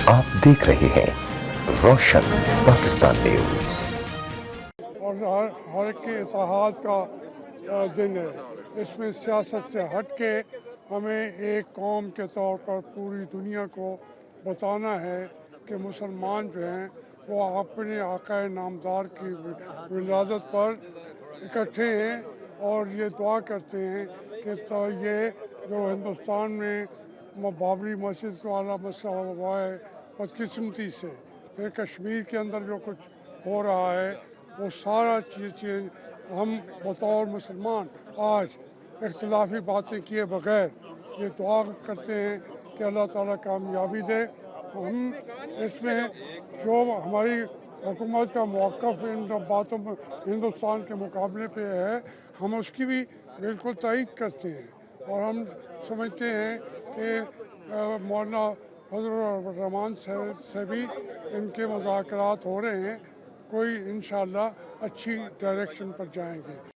आप देख रहे हैं रोशन पाकिस्तान न्यूज। और हर के इत्तेहाद का दिन है। इसमें सियासत से हट के हमें एक कौम के तौर पर पूरी दुनिया को बताना है कि मुसलमान जो हैं वो अपने आक़ाए नामदार की विलादत पर इकट्ठे हैं और ये दुआ करते हैं कि तो ये जो हिंदुस्तान में बाबरी मस्जिद वाला मसला हुआ है बदकिस्मती से, फिर कश्मीर के अंदर जो कुछ हो रहा है वो सारा चीज़ हम बतौर मुसलमान आज इख्तिलाफी बातें किए बगैर ये दुआ करते हैं कि अल्लाह ताला कामयाबी दे। हम इसमें जो हमारी हुकूमत का मौक़िफ़ इन बातों में हिंदुस्तान के मुकाबले पे है, हम उसकी भी बिल्कुल तायीद करते हैं और हम समझते हैं कि मौलाना फजल रहमान से भी इनके मुज़ाकरात हो रहे हैं, कोई इंशाअल्लाह अच्छी डायरेक्शन पर जाएंगे।